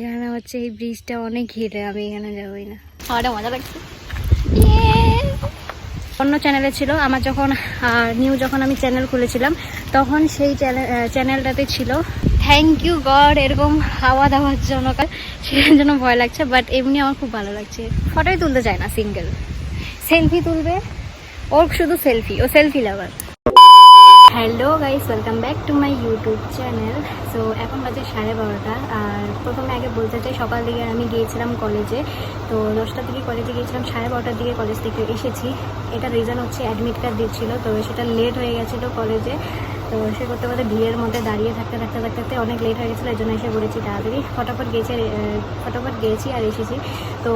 এখানে হচ্ছে এই ব্রিজটা অনেক ঘিরে, আমি এখানে যাবোই না। আমারটা মজা লাগছে। অন্য চ্যানেলে ছিল আমার, যখন যখন আমি চ্যানেল খুলেছিলাম তখন সেই চ্যানেলটাতে ছিল। থ্যাংক ইউ গড এরকম হাওয়া দেওয়ার জন্য, সেটার জন্য ভয় লাগছে, বাট এমনি আমার খুব ভালো লাগছে। ফটোই তুলতে চায় না, সিঙ্গেল সেলফি তুলবে, ওর শুধু সেলফি, ও selfie lover. Hello guys, welcome back to my YouTube channel. So এখন বাজে 12:30, আর প্রথমে আগে বলতে চাই সকাল দিকে আমি গিয়েছিলাম কলেজে। তো 10টার দিকে কলেজে গিয়েছিলাম, 12:30টার দিকে কলেজ থেকে এসেছি। এটা রিজন হচ্ছে অ্যাডমিট কার্ড দিচ্ছিল, তো সেটা লেট হয়ে গেছিলো কলেজে। তো সে করতে করতে ভিড়ের মধ্যে দাঁড়িয়ে থাকতে থাকতে থাকতে অনেক লেট হয়ে গেছিলো, এই জন্য এসে পড়েছি তাড়াতাড়ি। ফটাফট গিয়েছি আর এসেছি। তো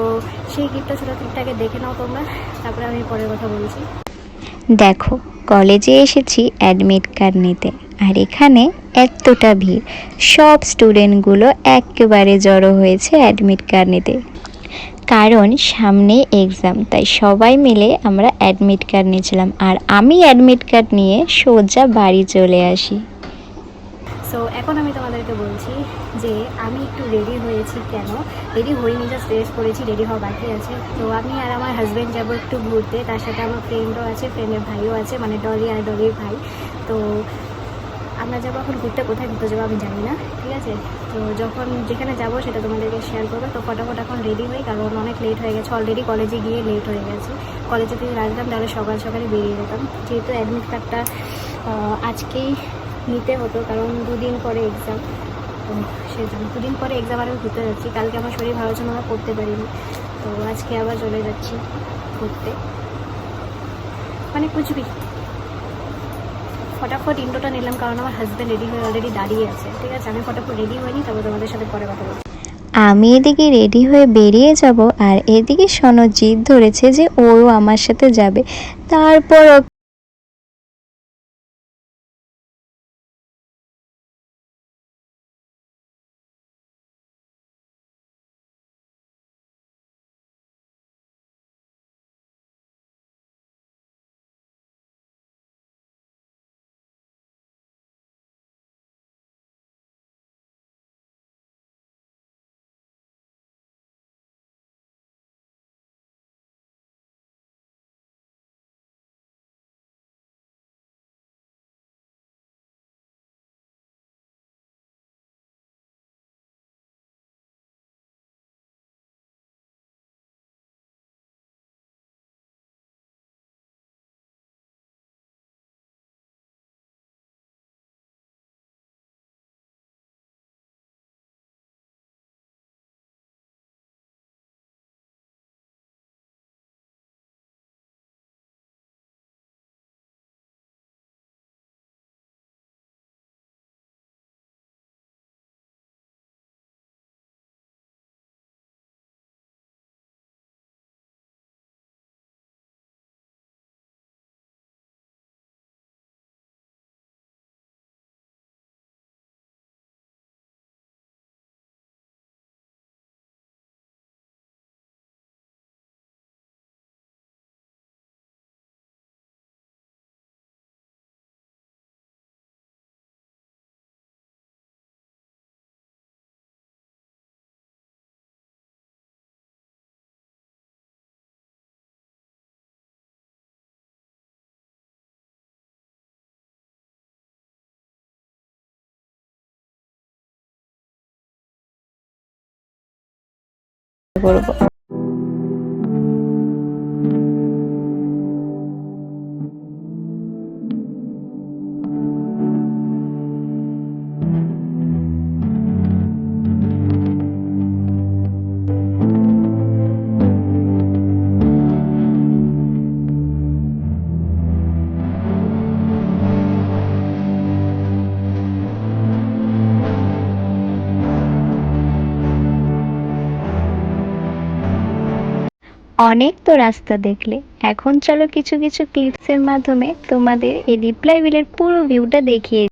সেই ক্লিপটা ছোটো ক্লিপটাকে দেখে নাও তোমরা, তারপরে আমি পরের কথা বলছি। দেখো, কলেজে এসেছি অ্যাডমিট কার্ড নিতে, আর এখানে এতটা ভিড়, সব স্টুডেন্টগুলো একেবারে জড়ো হয়েছে অ্যাডমিট কার্ড নিতে, কারণ সামনে এক্সাম, তাই সবাই মিলে আমরা অ্যাডমিট কার্ড নিয়েছিলাম। আর আমি অ্যাডমিট কার্ড নিয়ে সোজা বাড়ি চলে আসি। সো এখন আমি তোমাদেরকে বলছি যে আমি একটু রেডি হয়েছি। কেন রেডি হইনি, জাস্ট ড্রেস করেছি, রেডি হওয়া বাকি আছে। তো আমি আর আমার হাজব্যান্ড যাবো একটু ঘুরতে, তার সাথে আমার ফ্রেন্ডও আছে, ফ্রেন্ডের ভাইও আছে, মানে ডলি আর ডলির ভাই। তো আমরা যাবো এখন ঘুরতে, কোথায় ঘুরতে যাবো আমি জানি না, ঠিক আছে? তো যখন যেখানে যাবো সেটা তোমাদেরকে শেয়ার করবো। তো ফটাফট এখন রেডি হই, কারণ অনেক লেট হয়ে গেছে, অলরেডি কলেজে গিয়ে লেট হয়ে গেছে। কলেজে যদি আসতাম তাহলে সকাল সকালে বেরিয়ে যেতাম, যেহেতু অ্যাডমিট কার্ডটা আজকেই নিতে হতো, কারণ 2 দিন পরে এক্সাম। তো সেই জন্য 2 দিন পরে এক্সাম আর আমি ঘুরতে যাচ্ছি। কালকে আমার শরীর ভালোর জন্য আমরা পড়তে পারিনি, তো আজকে আবার চলে যাচ্ছি ঘুরতে, মানে কুচবি। ফটাফট ইন্ট্রোটা নিলাম, কারণ আমার হাজব্যান্ড রেডি হয়ে অলরেডি দাঁড়িয়ে আছে, ঠিক আছে? আমি ফটাফট রেডি হইনি, তবে তোমাদের সাথে পরে কথা বলছি। আমি এদিকে রেডি হয়ে বেরিয়ে যাব, আর এদিকে শোনো জিদ ধরেছে যে ওও আমার সাথে যাবে। তারপর করবো। অনেক তো রাস্তা দেখলে, এখন চলো কিছু কিছু ক্লিপসের মাধ্যমে তোমাদের এই রিপ্লাই ভিলের পুরো ভিউটা দেখিয়ে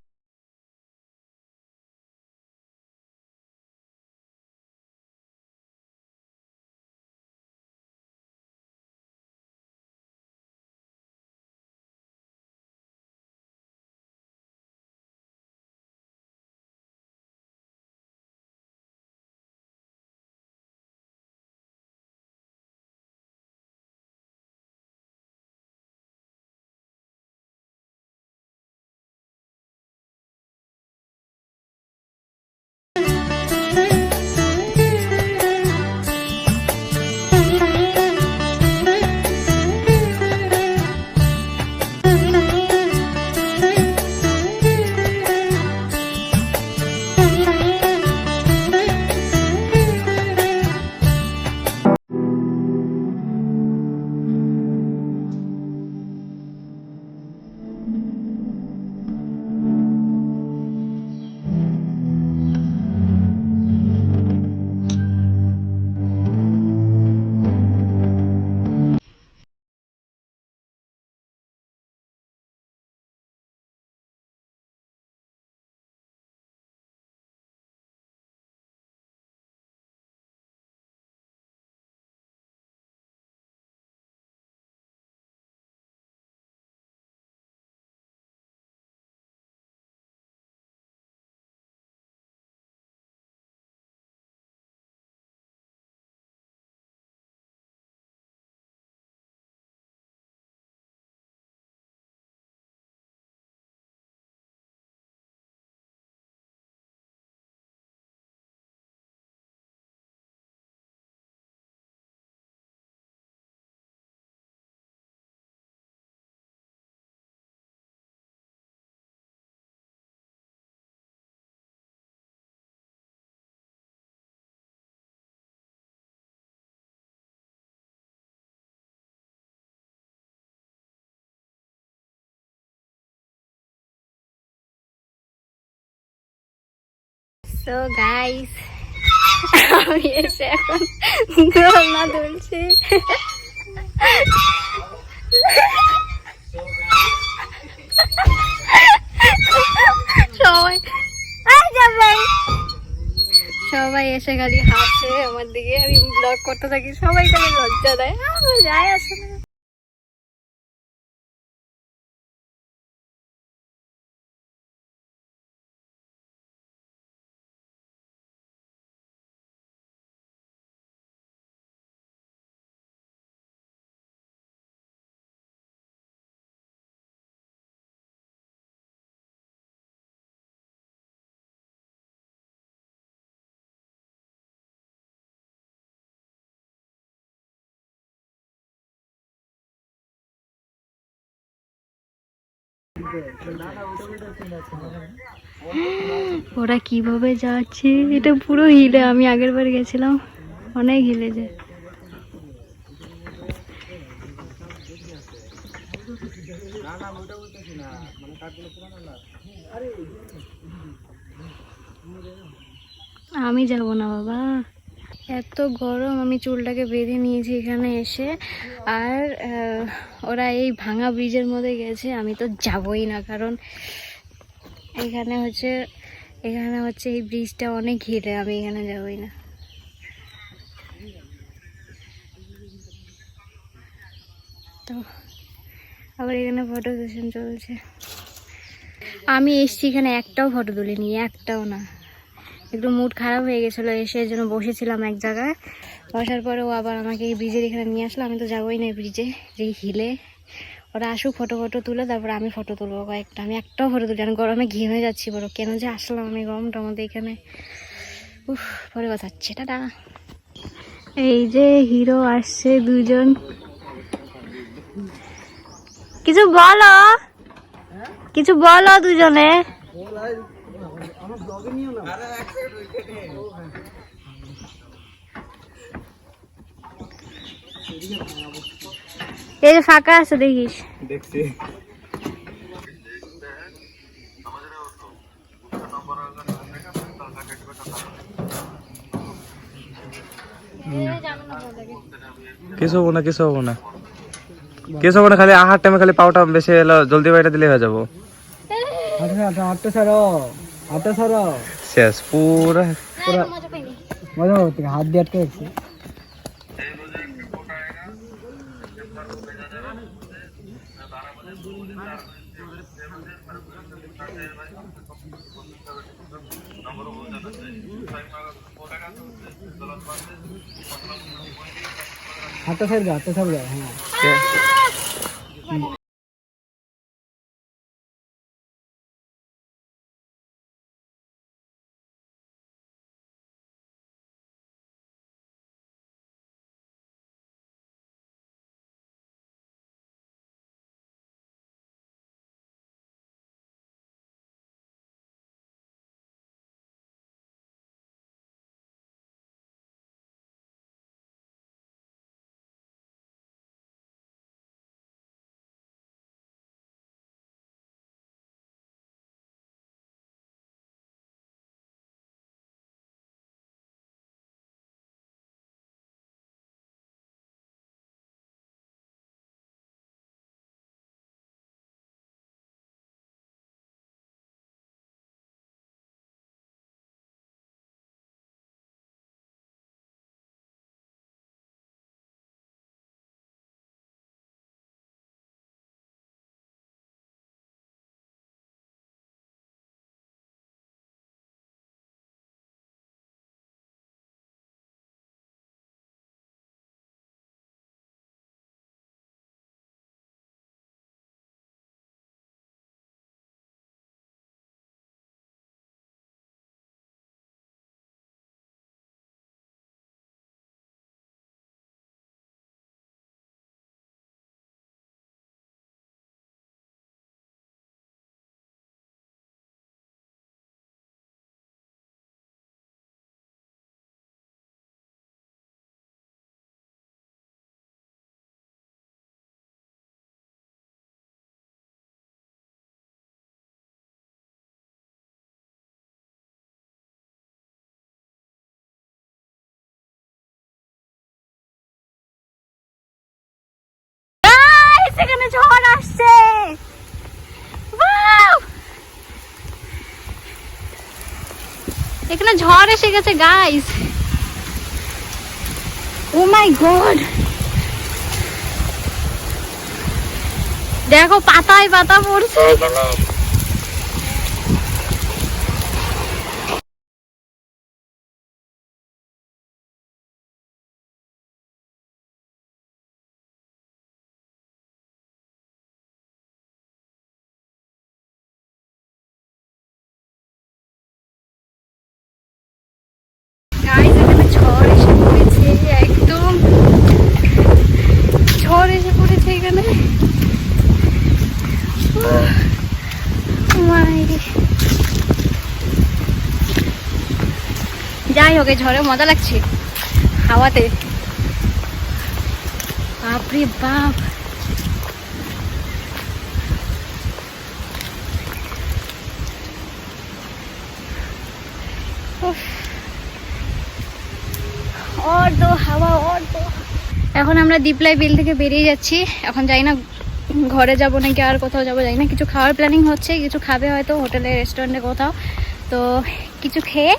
তো গাইস আমি এসে এখন দোলনা দুলছি। সবাই সবাই এসে খালি হাসে আমার দিকে, আমি ব্লগ করতে থাকি, সবাই খালি লজ্জা দেয়, আমার যায় আসে না। ওরা কিভাবে যাচ্ছে, এটা পুরো হিলে, আমি আগের বার গেছিলাম অনেক হিলে যায়। আমি যাব না বাবা, এত গরম। আমি চুলটাকে বেঁধে নিয়েছি এখানে এসে। আর ওরা এই ভাঙা ব্রিজের মধ্যে গেছে, আমি তো যাবই না, কারণ এখানে হচ্ছে এই ব্রিজটা অনেক ঘিরে, আমি এখানে যাবই না। তো আবার এখানে ফটো সেশন চলছে। আমি এসছি এখানে, একটাও ফটো তুলিনি, একটাও না। একটু মুড খারাপ হয়ে গেছিলো, এসে এর জন্য বসেছিলাম এক জায়গায়। বসার পরে ও আবার আমাকে এই ব্রিজের এখানে নিয়ে আসলো। আমি তো যাবোই না এই ব্রিজে, যেই হিলে। ওরা আসুক, ফটো তুলে, তারপরে আমি ফটো তুলবো কয়েকটা। আমি একটাও ফটো তুলি, আমি গরমে ঘেমে যাচ্ছি বড়। কেন যে আসলাম আমি গরমটার মধ্যে এখানে। উফ, পরে কথা হচ্ছে, টাটা। এই যে হিরো আসছে দুজন, কিছু বলো, কিছু বলো দুজনে। এই যে ফাঁকা আছে, দেখিস। দেখছি। কিছু হবো না, কিছু হবো না, কিছু হবো না। খালি আহার টাইমে খালি পাউটা বেশি এলো, জলদি বাইটা দিলে হয়ে যাবো। শেষ পুরা মজা হাত দিয়ে আটকে রাখছি। হাতটা সাইড দাও, হ্যাঁ। এখানে ঝড় আসছে। Wow! এখানে ঝড় এসে গেছে গাইস। ও মাই গড, দেখো পাতায় পাতা পড়ছে এখানে। গাইস এখানে ঝড় এসে পড়েছে, একদম ঝড় এসে পড়েছে এখানে। যাই হোক, এই ঝড়ে মজা লাগছে হাওয়াতে। বাপরে বাপ, और दो হাওয়া और दो। এখন আমরা দীপলাই বিল থেকে বেরিয়ে যাচ্ছি। এখন যাই না ঘরে যাবো নাকি আর কোথাও যাবো যাই না, কিছু খাওয়ার প্ল্যানিং হচ্ছে, কিছু খাবে হয়তো হোটেলে রেস্টুরেন্টে কোথাও। তো কিছু খেয়ে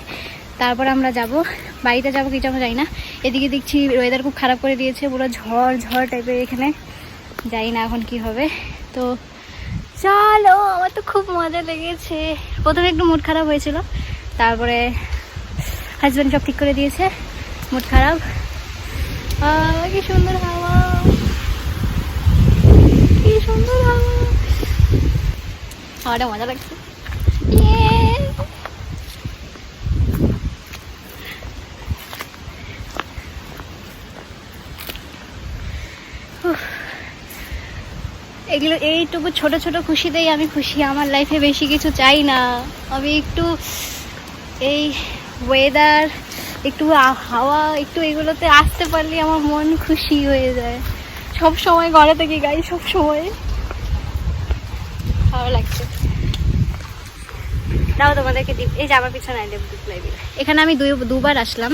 তারপর আমরা যাব, বাড়িতে যাবো কি যাবো যাই না। এদিকে দেখছি ওয়েদার খুব খারাপ করে দিয়েছে, পুরো ঝড় ঝড় টাইপের এখানে, যাই না এখন কি হবে। তো চলো, আমার তো খুব মজা লেগেছে। প্রথমে একটু মুড খারাপ হয়েছিল, তারপরে হাজব্যান্ড সব ঠিক করে দিয়েছে, মুড খারাপ। কি সুন্দর হাওয়া, কি সুন্দর হাওয়া, হাওয়াটা মজা লাগছে। এগুলো এইটুকু ছোট ছোট খুশিতেই আমি খুশি, আমার লাইফে বেশি কিছু চাই না। আমি একটু এই ওয়েদার, একটু হাওয়া, একটু এগুলোতে আসতে পারলে আমার মন খুশি হয়ে যায়। সব সময় ঘরে থেকে গাই, সব সময় ভালো লাগছে। দাও তোমাদেরকে এই যে আমার পিছনে দীপলাই বিল। এখানে আমি দুবার আসলাম,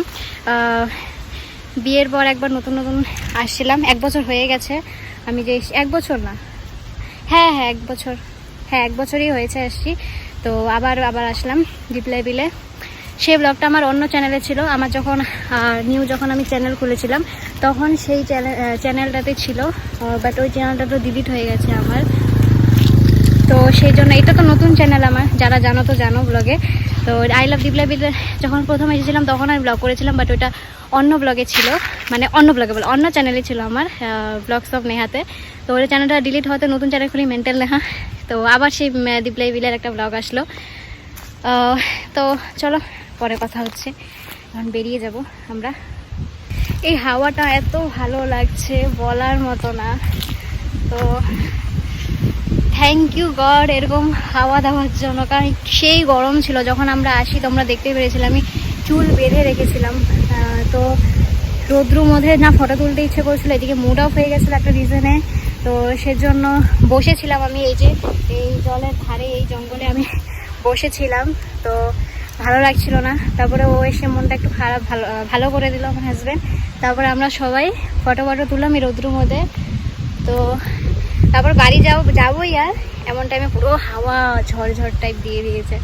বিয়ের পর একবার নতুন নতুন আসছিলাম, 1 বছর হয়ে গেছে আমি যে 1 বছর না, হ্যাঁ 1 বছর, হ্যাঁ 1 বছরই হয়েছে আসছি। তো আবার আসলাম দীপলাই বিলে। সেই ব্লগটা আমার অন্য চ্যানেলে ছিল, আমার যখন যখন আমি চ্যানেল খুলেছিলাম তখন সেই চ্যানেলটাতে ছিল, বাট ওই চ্যানেলটা তো ডিলিট হয়ে গেছে আমার। তো সেই জন্য এটা তো নতুন চ্যানেল আমার, যারা জানো তো জানো ব্লগে। তো আই লাভ দীপলাই বিলে যখন প্রথম এসেছিলাম তখন আমি ব্লগ করেছিলাম, বাট ওইটা অন্য ব্লগে ছিল, মানে অন্য ব্লগে বলে অন্য চ্যানেলে ছিল আমার, ব্লগস অফ নেহাতে। তো ওই চ্যানেলটা ডিলিট হতে নতুন চ্যানেল খুলি মেন্টাল নেহা। তো আবার সেই দীপলাই বিলের একটা ব্লগ আসলো। তো চলো পরে কথা হচ্ছে, এখন বেরিয়ে যাব আমরা। এই হাওয়াটা এত ভালো লাগছে বলার মতো না। তো থ্যাংক ইউ গড এরকম হাওয়া দেওয়ার জন্য, কারণ সেই গরম ছিল যখন আমরা আসি, তোমরা দেখতে পেরেছিলাম আমি চুল বেঁধে রেখেছিলাম। তো রোদ্রুর মধ্যে না ফটো তুলতে ইচ্ছে করছিল, এদিকে মুড অফ হয়ে গেছিলো একটা রিজনে। তো সেজন্য বসেছিলাম আমি এই যে এই জলের ধারে, এই জঙ্গলে আমি বসেছিলাম। তো ভালো লাগছিল না, তারপরে ও এসে মনটা একটু খারাপ ভালো করে দিল আমার হাজব্যান্ড। তারপরে আমরা সবাই ফটো তুললাম এই রোদ্রুর মধ্যে। তো তারপর বাড়ি যাবোই, আর এমন টাইমে পুরো হাওয়া ঝড় টাইপ দিয়ে দিয়েছে।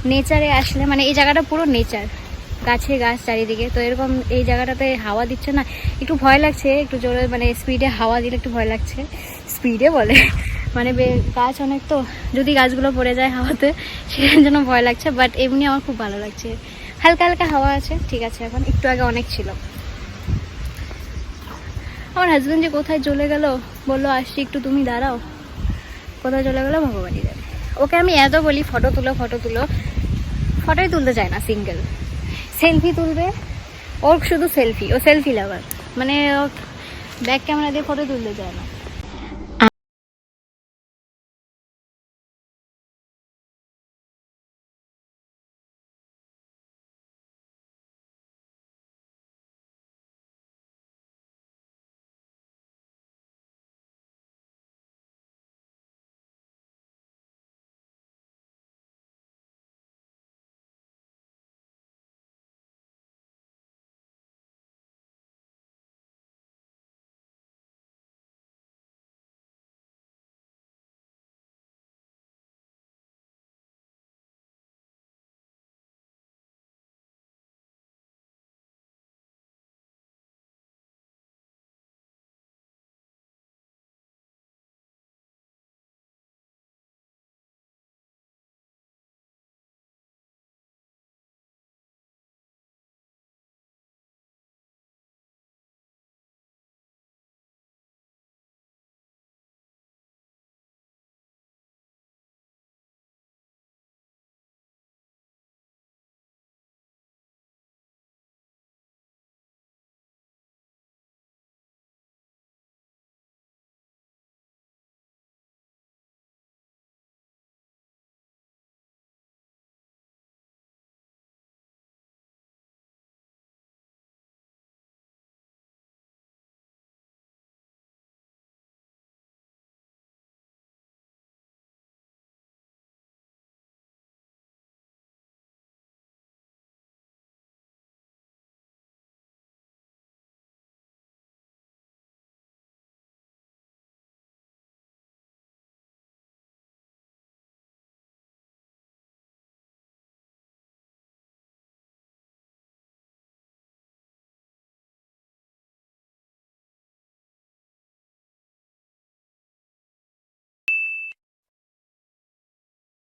নেচারে আসলে মানে এই জায়গাটা পুরো নেচার, গাছে গাছ চারিদিকে। তো এরকম এই জায়গাটাতে হাওয়া দিচ্ছে না, একটু ভয় লাগছে, একটু জোরে মানে স্পিডে হাওয়া দিলে একটু ভয় লাগছে। স্পিডে বলে মানে গাছ অনেক, তো যদি গাছগুলো পড়ে যায় হাওয়াতে সেটার জন্য ভয় লাগছে। বাট এমনি আমার খুব ভালো লাগছে, হালকা হালকা হাওয়া আছে, ঠিক আছে। এখন একটু আগে অনেক ছিল। আমার হাজব্যান্ড যে কোথায় চলে গেল, বললো আসছি একটু তুমি দাঁড়াও, কোথায় চলে গেলো ভগবানই জানে। ওকে আমি এত বলি ফটোই তুলতে চায় না, সিঙ্গেল সেলফি তুলবে, ওর শুধু সেলফি, ও সেলফি লাভার, মানে ও ব্যাক ক্যামেরা দিয়ে ফটো তুলতে চায় না।